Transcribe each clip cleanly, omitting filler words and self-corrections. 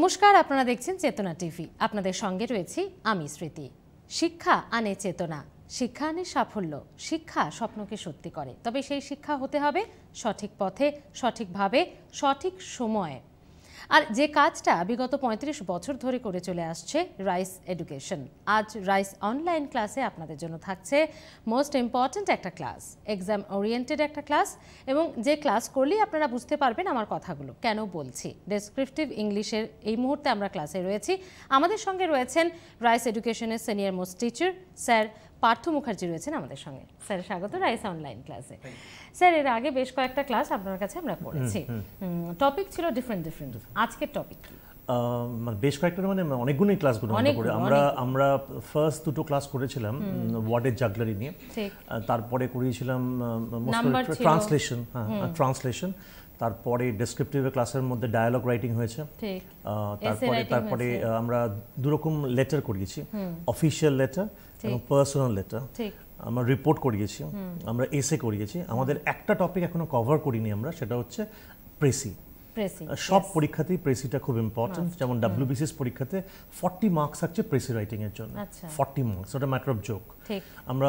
নমস্কার, আপনারা দেখছেন চেতনা টিভি। আপনাদের সঙ্গে রয়েছি আমি স্মৃতি। শিক্ষা আনে চেতনা, শিক্ষা আনে সাফল্য, শিক্ষা স্বপ্নকে সত্যি করে। তবে সেই শিক্ষা হতে হবে সঠিক পথে, সঠিকভাবে, সঠিক সময়ে। আর যে কাজটা বিগত ৩৫ বছর ধরে করে চলে আসছে রাইস এডুকেশন, আজ রাইস অনলাইন ক্লাসে আপনাদের জন্য থাকছে মোস্ট ইম্পর্ট্যান্ট একটা ক্লাস, এক্সাম ওরিয়েন্টেড একটা ক্লাস, এবং যে ক্লাস করলেই আপনারা বুঝতে পারবেন আমার কথাগুলো কেন বলছি। ডেসক্রিপটিভ ইংলিশের এই মুহূর্তে আমরা ক্লাসে রয়েছি। আমাদের সঙ্গে রয়েছেন রাইস এডুকেশনের senior most teacher sir Partha Mukherjee রয়েছেন আমাদের সঙ্গে। স্যার স্বাগত রাইস অনলাইন ক্লাসে। স্যার, এর আগে বেশ কয়েকটা ক্লাস আপনার কাছে আমরা করেছি, টপিক ছিল ডিফারেন্ট। আজকের টপিক কি? বেশ কয়েকটা মানে অনেকগুলোই ক্লাসগুলো আমরা ফার্স্ট দুটো ক্লাস করেছিলাম ওয়ার্ডের জাগলারি নিয়ে, তারপরে করিয়েছিলাম ট্রান্সলেশন, তারপরে ডেসক্রিপটিভ ক্লাসের মধ্যে ডায়ালগ রাইটিং হয়েছে, তারপরে আমরা দুরকম লেটার করিয়েছি, অফিশিয়াল লেটার এবং পার্সোনাল লেটার, আমরা রিপোর্ট করিয়েছি, আমরা এসে করিয়েছি। আমাদের একটা টপিক এখনো কভার করিনি আমরা, সেটা হচ্ছে প্রেসি। সব পরীক্ষাতেই প্রেসিটা খুব ইম্পর্টেন্ট। যেমন WBCS পরীক্ষাতে 40 মার্কস থাকছে প্রেসি রাইটিং এর জন্য, 40 মার্কস, ওটা ম্যাটার অফ জোক। আমরা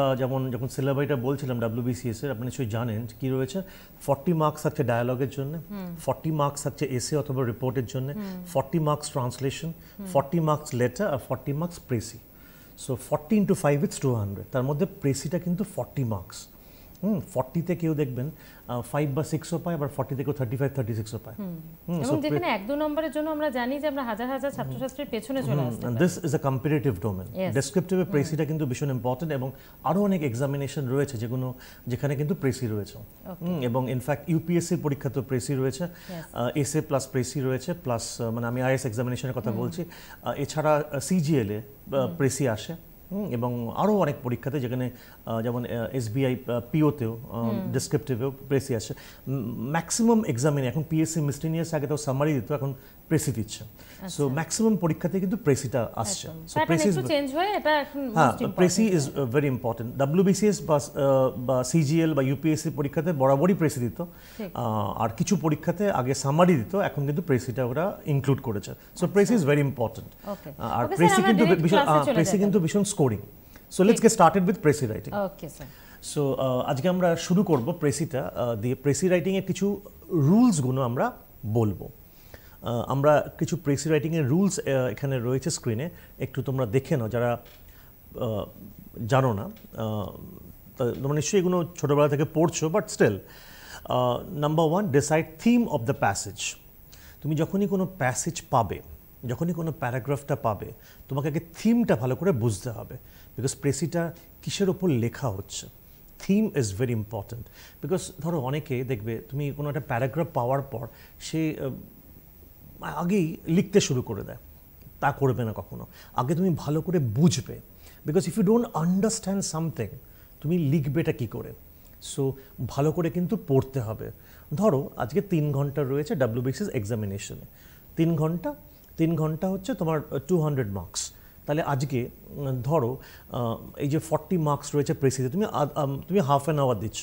যখন সিলেবাসটা বলছিলাম WBCS এর, আপনি নিশ্চয়ই জানেন কি রয়েছে। 40 মার্কস থাকছে ডায়ালগের জন্য, 40 মার্কস থাকছে এসে অথবা রিপোর্টের জন্য, 40 marks translation, 40 marks letter R 40 marks precis. So 40 into 5 it's 200। তার মধ্যে প্রেসিটা কিন্তু 40 মার্কস। 40তে কেউ দেখবেন 5 বা 6ও পায়, আবার 40তে কেউ 35-36ও পায়। এবং যেখানে 1-2 নম্বরের জন্য আমরা জানি যে আমরা হাজার হাজার ছাত্রছাত্রীর পেছনে চলে আসতে পারি। This is a competitive domain. Descriptive প্রেসিটা কিন্তু ভীষণ ইম্পর্টেন্ট, এবং আরও অনেক এক্সামিনেশন রয়েছে যেখানে কিন্তু প্রেসি রয়েছে, এবং ইনফ্যাক্ট ইউপিএসসির পরীক্ষাতেও প্রেসি রয়েছে, এসএ প্লাস প্রেসি রয়েছে, প্লাস মানে আমি আইএস এক্সামিনেশনের কথা বলছি। এছাড়া সিজিএল এ প্রেসি আসে, এবং আরও অনেক পরীক্ষাতে, যেখানে যেমন SBI পিওতেও ডেসক্রিপটিভেও প্রেসি আসে। ম্যাক্সিমাম এক্সামিনে এখন পিএসসি মিসলিনিয়াস আগে তো সামারি দিত, এখন প্রেসি দিচ্ছে। সো ম্যাক্সিমাম পরীক্ষাতে কিন্তু প্রেসিটা আসছে। So precis is very important. WBCS বা সিজিএল বা ইউপিএসসি পরীক্ষাতে বরাবরই প্রেসি দিত, আর কিছু পরীক্ষাতে আগে সামারি দিত, এখন কিন্তু প্রেসিটা ওরা ইনক্লুড করেছে। So precis is very important. আর প্রেসি কিন্তু ভীষণ scoring. So let's get started with precis writing. Okay sir. So আজকে আমরা শুরু করব প্রেসিটা দিয়ে। প্রেসি রাইটিংয়ের কিছু রুলসগুলো আমরা বলবো। আমরা কিছু প্রেসি রাইটিংয়ের রুলস এখানে রয়েছে স্ক্রিনে, একটু তোমরা দেখে নাও যারা জানো না। তোমরা নিশ্চয়ই এগুলো ছোটোবেলা থেকে পড়ছো, but still. Number 1, decide theme of the passage. তুমি যখনই কোনো প্যাসেজ পাবে, যখনই কোনো প্যারাগ্রাফটা পাবে, তোমাকে আগে থিমটা ভালো করে বুঝতে হবে। বিকজ প্রেসিটা কিসের ওপর লেখা হচ্ছে, theme is very important. Because ধরো অনেকে দেখবে তুমি কোনো একটা প্যারাগ্রাফ পাওয়ার পর সে আগেই লিখতে শুরু করে দেয়, তা করবে না কখনো। আগে তুমি ভালো করে বুঝবে, because if you don't understand something, তুমি লিখবেটা কী করে? সো ভালো করে কিন্তু পড়তে হবে। ধরো আজকে 3 ঘন্টা রয়েছে WBCS এক্সামিনেশনে, 3 ঘন্টা হচ্ছে তোমার 200 মার্কস। তাহলে আজকে ধরো এই যে 40 মার্কস রয়েছে প্রেসিতে, তুমি হাফ অ্যান আওয়ার দিচ্ছ।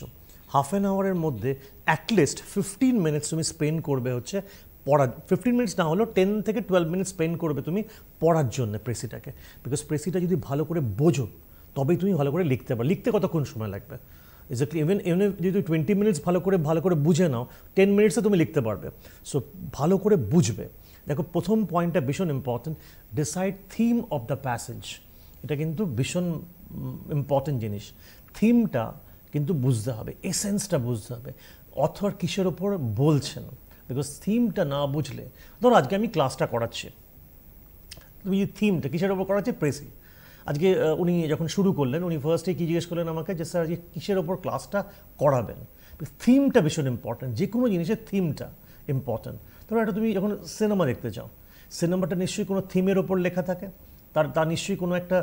হাফ অ্যান আওয়ারের মধ্যে অ্যাটলিস্ট 15 মিনিটস তুমি স্পেন্ড করবে হচ্ছে পড়ার। 15 মিনিটস না হলেও 10 থেকে 12 মিনিটস স্পেন্ড করবে তুমি পড়ার জন্য প্রেসিটাকে। বিকজ প্রেসিটা যদি ভালো করে বোঝো, তবেই তুমি ভালো করে লিখতে পারো। লিখতে কতক্ষণ সময় লাগবে? এক্স্যাক্টলি ইভেন যদি 20 মিনিটস ভালো করে বুঝে নাও, 10 মিনিটসে তুমি লিখতে পারবে। সো ভালো করে বুঝবে। দেখো, প্রথম পয়েন্টটা ভীষণ important, decide theme of the passage. এটা কিন্তু ভীষণ ইম্পর্টেন্ট জিনিস। থিমটা কিন্তু বুঝতে হবে, এসেন্সটা বুঝতে হবে, অথর কিসের ওপর বলছেন। বিকজ থিমটা না বুঝলে, ধরো আজকে আমি ক্লাসটা করাচ্ছি, তুমি থিমটা কিসের ওপর করাচ্ছি? প্রেসি। আজকে উনি যখন শুরু করলেন, উনি ফার্স্টে কী জিজ্ঞেস করলেন আমাকে, যে স্যার আজকে কিসের ওপর ক্লাসটা করাবেন? থিমটা ভীষণ ইম্পর্টেন্ট, যে কোনো জিনিসের থিমটা ইম্পর্টেন্ট। ধরো একটা তুমি যখন সিনেমা দেখতে চাও, সিনেমাটা নিশ্চয়ই কোনো থিমের ওপর লেখা থাকে, তার নিশ্চয়ই কোনো একটা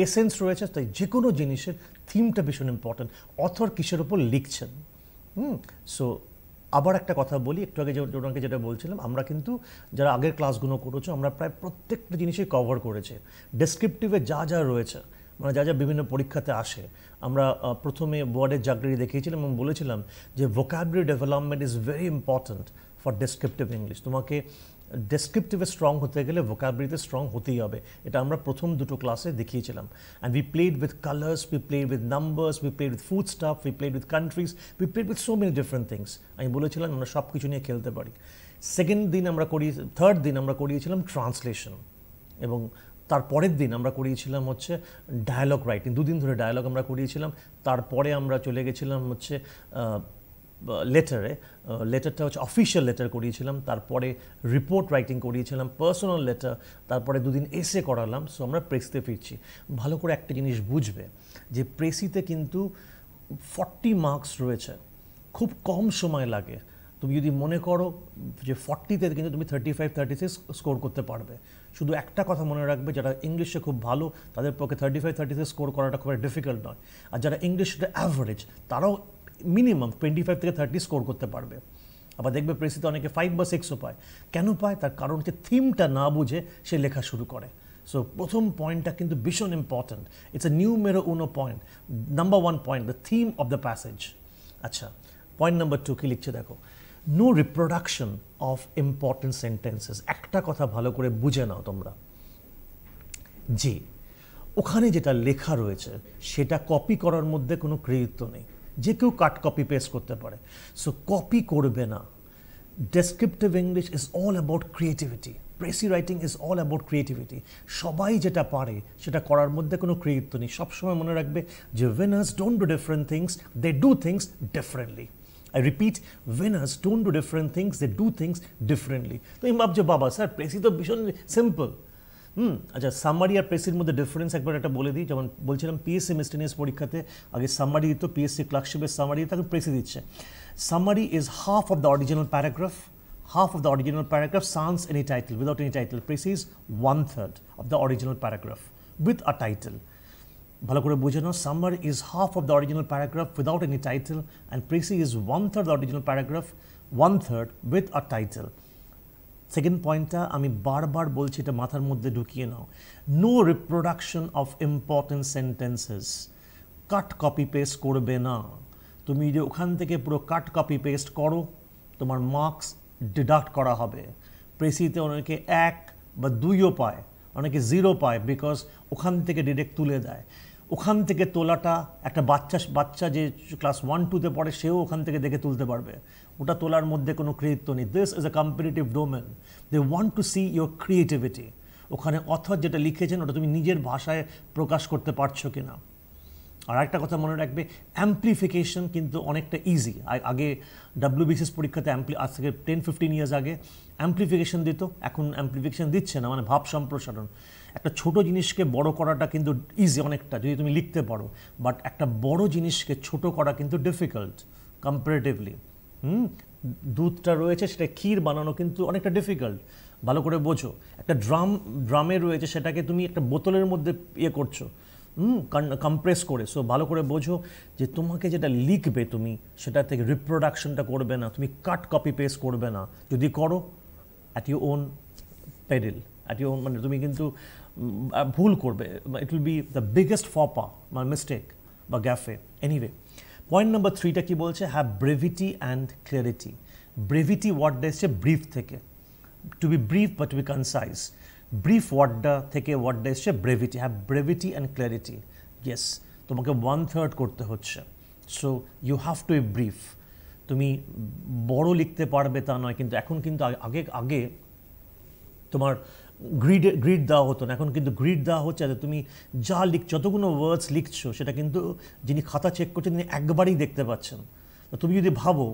এসেন্স রয়েছে। তাই যে কোনো জিনিসের থিমটা ভীষণ ইম্পর্টেন্ট, অথর কিসের ওপর লিখছেন। সো আবার একটা কথা বলি, একটু আগে ওনাকে যেটা বলছিলাম, আমরা কিন্তু যারা আগের ক্লাসগুলো করেছো, আমরা প্রায় প্রত্যেকটা জিনিসই কভার করেছি। ডেসক্রিপটিভে যা রয়েছে, মানে যা বিভিন্ন পরীক্ষাতে আসে, আমরা প্রথমে ওয়ার্ডের জাগলারি দেখিয়েছিলাম এবং বলেছিলাম যে vocabulary development is very important for descriptive English. তোমাকে ডেসক্রিপটিভে স্ট্রং হতে গেলে ভোকাবুলারিতে স্ট্রং হতেই হবে, এটা আমরা প্রথম দুটো ক্লাসে দেখিয়েছিলাম। And we played with colours, we played with numbers, we played with food staff, we played with countries, we played with so many different things. আমি বলেছিলাম আমরা সব কিছু নিয়ে খেলতে পারি। থার্ড দিন আমরা করিয়েছিলাম ট্রান্সলেশন, এবং তারপরের দিন আমরা করিয়েছিলাম হচ্ছে ডায়ালগ রাইটিং। দুদিন ধরে ডায়ালগ আমরা করিয়েছিলাম। তারপরে আমরা চলে গেছিলাম হচ্ছে লেটারটা হচ্ছে অফিশিয়াল লেটার করিয়েছিলাম, তারপরে রিপোর্ট রাইটিং করিয়েছিলাম, পার্সোনাল লেটার, তারপরে দুদিন এসে করালাম। সো আমরা প্রেসিতে ফিরছি। ভালো করে একটা জিনিস বুঝবে যে প্রেসিতে কিন্তু 40 মার্কস রয়েছে, খুব কম সময় লাগে। তুমি যদি মনে করো যে 40তে কিন্তু তুমি 35-36 স্কোর করতে পারবে। শুধু একটা কথা মনে রাখবে, যারা ইংলিশে খুব ভালো তাদের পক্ষে 35-36 স্কোর করাটা খুব ডিফিকাল্ট নয়, আর যারা ইংলিশটা অ্যাভারেজ তারাও মিনিমাম 25 থেকে 30 স্কোর করতে পারবে। আবার দেখবে প্রেসিতে অনেকে 5 বা 6ও পায়। কেন পায়? তার কারণ হচ্ছে থিমটা না বুঝে সে লেখা শুরু করে। সো প্রথম পয়েন্টটা কিন্তু ভীষণ important. It's a numero uno point, number 1 point, the theme of the passage. আচ্ছা, পয়েন্ট নাম্বার 2 কি লিখছে দেখো, no reproduction of important sentences. একটা কথা ভালো করে বুঝে নাও তোমরা, যে ওখানে যেটা লেখা রয়েছে সেটা কপি করার মধ্যে কোনো কৃতিত্ব নেই। যে কেউ কাট কপি পেস্ট করতে পারে, সো কপি করবে না। Descriptive English is all about creativity, precis writing is all about creativity. সবাই যেটা পারে সেটা করার মধ্যে কোনো কৃতিত্ব নেই। সবসময় মনে রাখবে যে winners don't do different things, they do things differently. I repeat, winners don't do different things, they do things differently. তো আমি ভাবছি বাবা স্যার প্রেসি তো ভীষণ সিম্পল। আচ্ছা, সামারি আর প্রেসির মধ্যে ডিফারেন্স একবার একটা বলে দিই। যেমন বলছিলাম পিএসসি মিসটেনিয়াস পরীক্ষাতে আগে সামারি দিত, পিএসসি ক্লার্কশিপের সামারি দিত, এখন প্রেসি দিচ্ছে। Summary is half of the original paragraph, half of the original paragraph sans any title, without any title. Presi is 1/3 of the original paragraph with a title. ভালো করে বুঝে নাও, summary is half of the original paragraph without any title, and presi is 1/3 the original paragraph, 1/3 with a title. Second পয়েন্টটা আমি বারবার বলছি, এটা মাথার মধ্যে ঢুকিয়ে নাও। No reproduction of important sentences. Cut copy paste করবে না। তুমি যে ওখান থেকে পুরো কাট কপি পেস্ট করো, তোমার মার্কস ডিডাক্ট করা হবে। প্রেসিতে অনেকে 1 বা 2ও পায়, অনেকে 0 পায়, বিকজ ওখান থেকে ডিরেক্ট তুলে দেয়। ওখান থেকে তোলাটা একটা বাচ্চা যে ক্লাস 1-2তে পড়ে সেও ওখান থেকে দেখে তুলতে পারবে। ওটা তোলার মধ্যে কোনো কৃতিত্ব নেই। This is a competitive domain, they want to see your creativity. ওখানে অথর যেটা লিখেছেন ওটা তুমি নিজের ভাষায় প্রকাশ করতে পারছো কিনা। আর একটা কথা মনে রাখবে, অ্যাম্প্লিফিকেশন কিন্তু অনেকটা ইজি। আগে WBCS পরীক্ষাতে আজ থেকে 10-15 ইয়ার্স আগে অ্যাম্প্লিফিকেশন দিত, এখন অ্যাম্প্লিফিকেশন দিচ্ছে না, মানে ভাব সম্প্রসারণ। একটা ছোট জিনিসকে বড় করাটা কিন্তু ইজি অনেকটা, যদি তুমি লিখতে পারো, বাট একটা বড় জিনিসকে ছোট করা কিন্তু ডিফিকাল্ট কম্পারেটিভলি। দুধটা রয়েছে, সেটা ক্ষীর বানানো কিন্তু অনেকটা ডিফিকাল্ট। ভালো করে বোঝো, একটা ড্রামে রয়েছে, সেটাকে তুমি একটা বোতলের মধ্যে ইয়ে করছো কম্প্রেস করে। সো ভালো করে বোঝো যে তোমাকে যেটা লিখবে তুমি সেটা থেকে রিপ্রোডাকশনটা করবে না, তুমি কাট কপি পেস্ট করবে না। যদি করো at your own peril, at your own, মানে তুমি কিন্তু ভুল করবে। It will be the biggest ফপা বা মিস্টেক বা গ্যাফে। এনিওয়ে, পয়েন্ট নাম্বার 3টা কি বলছে? Have brevity and clarity. Brevity ওয়ার্ডটা এসছে ব্রিফ থেকে, টু বি ব্রিফ বা টু বি কনসাইজ। ব্রিফ ওয়ার্ডটা থেকে ওয়ার্ডটা এসছে brevity. Have brevity and clarity. Yes, তোমাকে 1/3 করতে হচ্ছে। So you have to be brief. তুমি বড় লিখতে পারবে তা নয়, কিন্তু এখন কিন্তু আগে তোমার গ্রিড দেওয়া হতো না, এখন কিন্তু গ্রিড দেওয়া হচ্ছে। যাতে তুমি যা যতগুলো ওয়ার্ডস লিখছো সেটা কিন্তু যিনি খাতা চেক করছেন তিনি একবারই দেখতে পাচ্ছেন। তুমি যদি ভাবো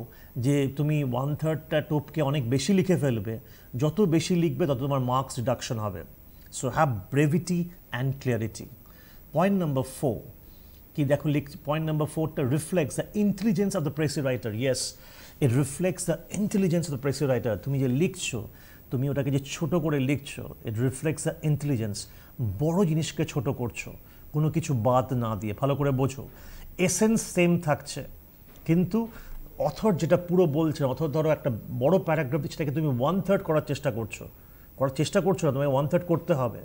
যে তুমি 1/3টা টোপকে অনেক বেশি লিখে ফেলবে, যত বেশি লিখবে তত তোমার মার্কস রিডাকশন হবে। So have brevity and clarity. Point number 4 কি দেখো, পয়েন্ট নাম্বার 4টা reflects the intelligence of the precis writer. Yes, it reflects the intelligence of the precis writer. তুমি যে লিখছো, তুমি ওটাকে যে ছোট করে লিখছো, ইট রিফ্লেক্টস দ্য ইন্টেলিজেন্স। বড় জিনিসকে ছোট করছো, কোনো কিছু বাদ না দিয়ে। ভালো করে বোঝো, এসেন্স সেম থাকছে, কিন্তু অথর যেটা পুরো বলছে, অথর ধরো একটা বড় প্যারাগ্রাফ দিচ্ছে, সেটাকে তুমি 1/3 করার চেষ্টা করছো না, তোমাকে 1/3 করতে হবে।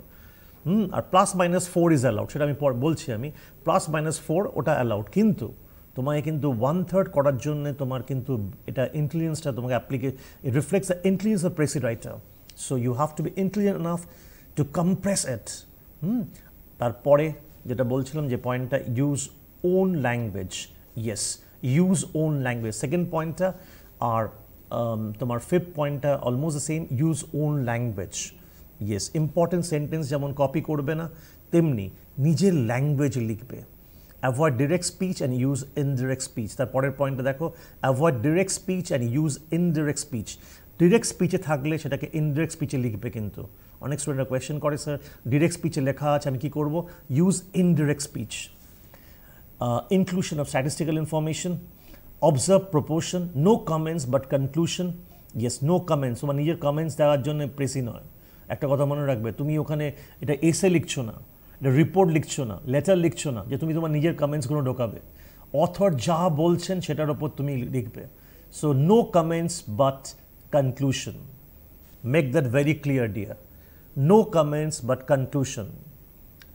আর +-4 ইজ অ্যালাউড, সেটা আমি বলছি। আমি +-4 ওটা অ্যালাউড, কিন্তু তোমাকে কিন্তু 1/3 করার জন্য তোমার কিন্তু এটা ইন্টেলিজেন্সটা তোমাকে ইট reflects the intelligence of precis writer. So you have to be intelligent enough to compress it. তারপরে যেটা বলছিলাম যে পয়েন্টটা use own language, yes use own language second পয়েন্টটা, আর তোমার ফিফথ পয়েন্টটা almost the same, use own language, yes important sentence যেমন কপি করবে না তেমনি নিজের ল্যাঙ্গুয়েজ লিখবে। Avoid direct speech and use indirect speech, তার পরের পয়েন্টটা দেখো, avoid direct speech and use indirect speech. Direct স্পিচে থাকলে সেটাকে ইনডিরেক্ট স্পিচে লিখবে, কিন্তু অনেক স্টুডেন্টরা কোয়েশ্চেন করে স্যার ডিরেক্ট স্পিচে লেখা আছে আমি কী করবো, use indirect speech. Inclusion of statistical information, observe proportion, no comments but conclusion, yes no comments, তোমার নিজের কমেন্টস দেওয়ার জন্য প্রেসি নয়। একটা কথা মনে রাখবে, তুমি ওখানে এটা এসে লিখছো না, এটা রিপোর্ট লিখছো না, লেটার লিখছো না যে তুমি তোমার নিজের কমেন্টসগুলো ঢোকাবে, অথর যা বলছেন সেটার ওপর তুমি লিখবে। So no comments but conclusion, make that very clear dear, no comments but conclusion.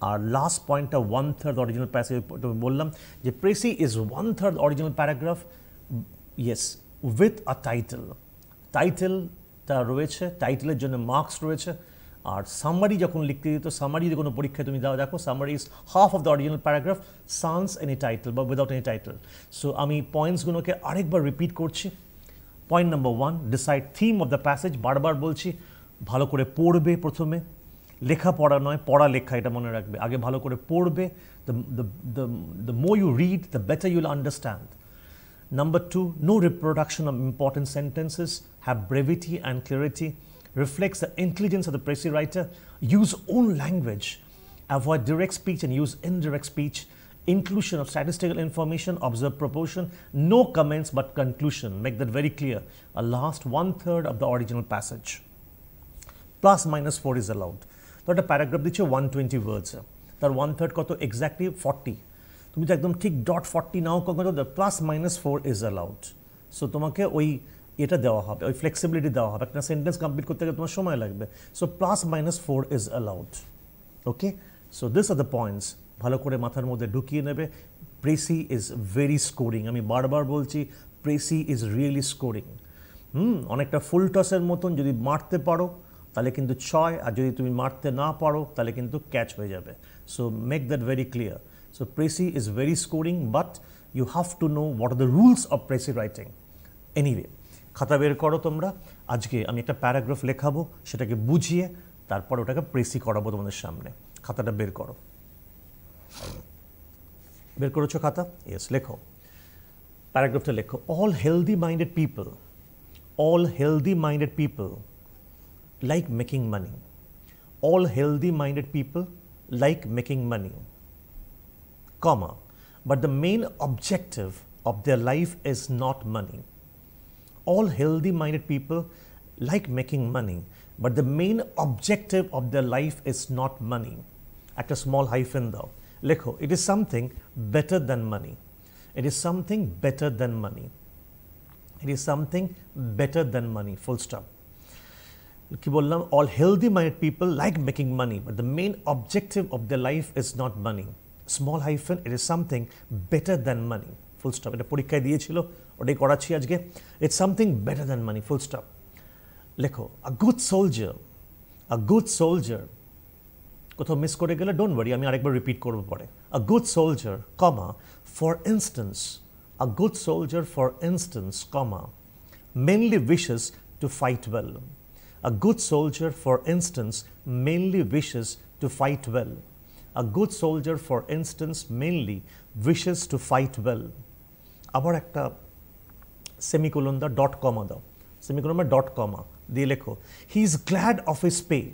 আর লাস্ট পয়েন্টটা 1/3 অরিজিনাল প্যাসেজ বললাম যে precis is 1/3 original paragraph, yes with a title. টাইটেলটা রয়েছে, টাইটেলের জন্য মার্কস রয়েছে। আর সামারি যখন লিখতে দিত, সামারি যদি কোনো পরীক্ষায় তুমি দাও, দেখো summary is half of the original paragraph Sans any title বা উইদাউট এনি টাইটেল। সো আমি পয়েন্টসগুলোকে আরেকবার রিপিট করছি। Point number 1, decide theme of the passage, বারবার বলছি ভালো করে পড়বে প্রথমে, লেখা পড়া নয়, পড়া লেখা, এটা মনে রাখবে, আগে ভালো করে পড়বে। the more you read the better you'll understand. Number 2, no reproduction of important sentences, have brevity and clarity, reflects the intelligence of the Pressy writer, use own language, avoid direct speech and use indirect speech, inclusion of statistical information, observe proportion, no comments but conclusion, make that very clear, a last 1/3 of the original passage. Plus minus 4 is allowed. তো একটা paragraph দিচ্ছে 120 ওয়ার্ডস, তার 1/3 কত, exactly 40। তুমি তো একদম ঠিক dot 40 নাও কখনো, plus minus 4 is allowed. So তোমাকে ওই এটা দেওয়া হবে, ওই ফ্লেক্সিবিলিটি দেওয়া হবে, একটা সেন্টেন্স কমপ্লিট করতে গেলে তোমার সময় লাগবে। So plus minus 4 is allowed. Okay, so this are the points, ভালো করে মাথার মধ্যে ঢুকিয়ে নেবে। প্রেসি ইজ ভেরি স্কোরিং, আমি বারবার বলছি প্রেসি ইজ রিয়েলি স্কোরিং। অনেকটা ফুল টসের মতন, যদি মারতে পারো তাহলে কিন্তু 6, আর যদি তুমি মারতে না পারো তাহলে কিন্তু ক্যাচ হয়ে যাবে। So make that very clear. So precis is very scoring, but you have to know what are the rules of precis writing. Anyway, খাতা বের করো তোমরা, আজকে আমি একটা প্যারাগ্রাফ লেখাবো, সেটাকে বুঝিয়ে তারপর ওটাকে প্রেসি করাবো তোমাদের সামনে। খাতাটা বের করো, বের করেছো খাতা? ইয়েস, লেখো, প্যারাগ্রাফটা লেখো। All healthy minded people like making money. All healthy-minded people like making money, comma, but the main objective of their life is not money. All healthy-minded people like making money, but the main objective of their life is not money. একটা small hyphen দাও, লেখো, it is something better than money. It is something better than money. It is something better than money, full stop. কি বললাম? All healthy minded people like making money, but the main objective of the life is not money. Small hyphen, it is something better than money, full stop. এটা পরীক্ষায় দিয়েছিল, ওটাই করাচ্ছি আজকে। It's something better than money, full stop. লেখো, a good soldier, কোথাও miss করে গেলে ডোন্ট ওয়ারি, আমি আরেকবার রিপিট করবো পরে। A good soldier, comma, for instance, a good soldier for instance, comma, mainly wishes to fight well. A good soldier, for instance, mainly wishes to fight well. A good soldier, for instance, mainly wishes to fight well. আবার একটা semicolon দাও, dot কমা দাও, semicolon বা dot কমা দিয়ে লেখো, he is glad of his pay.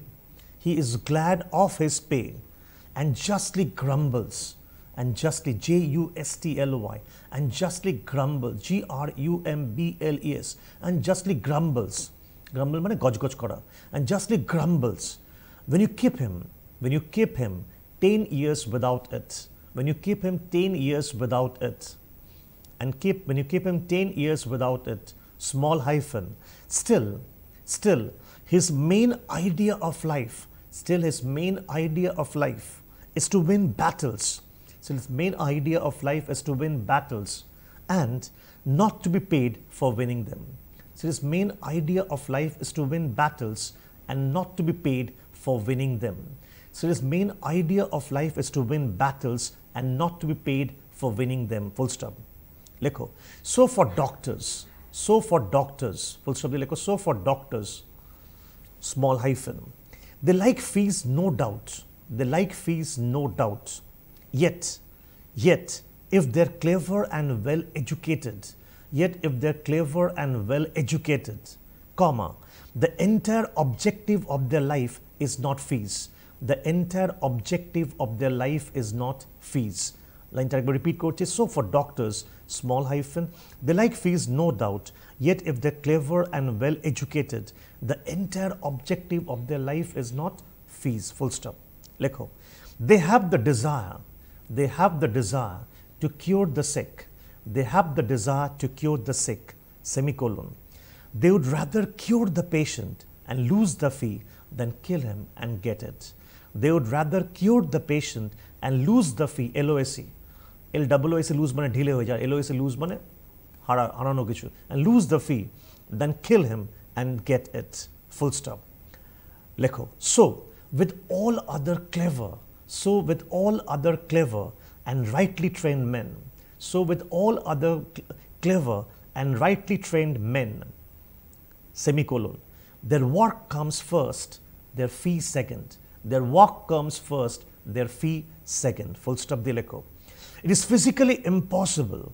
He is glad of his pay and justly grumbles, and justly, J-U-S-T-L-Y, and justly grumbles, G-R-U-M-B-L-E-S, and justly grumbles. Grumble মানে গজগজ করা, and justly grumbles when you keep him 10 years without it. When you keep him 10 years without it, and when you keep him 10 years without it, small hyphen, still his main idea of life is to win battles. So his main idea of life is to win battles and not to be paid for winning them. So his main idea of life is to win battles and not to be paid for winning them. So his main idea of life is to win battles and not to be paid for winning them, full stop. Lekho, so for doctors, full stop de lekho, so for doctors, small hyphen, they like fees no doubt, yet if they're clever and well educated, comma, the entire objective of their life is not fees. The entire objective of their life is not fees. Line tag repeat korche, so for doctors, small hyphen, they like fees no doubt, yet if they're clever and well educated, the entire objective of their life is not fees, full stop. Lekho, they have the desire to cure the sick, semicolon. They would rather cure the patient and lose the fee than kill him and get it. They would rather cure the patient and lose the fee, LOSE. LOSE lose mane dhile hoye jay, LOSE lose mane harano kichu, and lose the fee than kill him and get it, full stop. Lekho, so with all other clever and rightly trained men, semicolon, their work comes first, their fee second. Full stop de lekho. It is physically impossible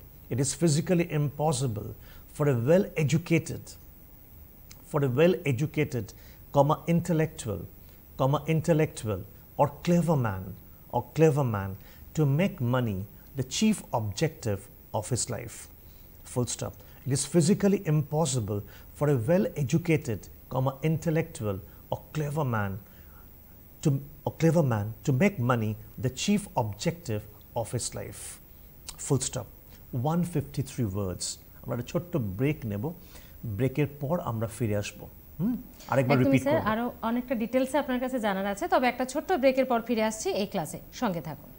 for a well educated, intellectual or clever man to make money the chief objective of his life. Full stop. It is physically impossible for a well educated, intellectual or clever man to make money the chief objective of his life. Full stop. 153 words. আমরা একটা ছোট্ট break নেব, ব্রেকের পর আমরা ফিরে আসবো। আরেকবার রিপিট করব। আরো অনেকটা ডিটেইলসে আপনার কাছে জানার আছে, তবে একটা ছোট্ট ব্রেকের পর ফিরে আসছি এই ক্লাসে, সঙ্গে থাকুন।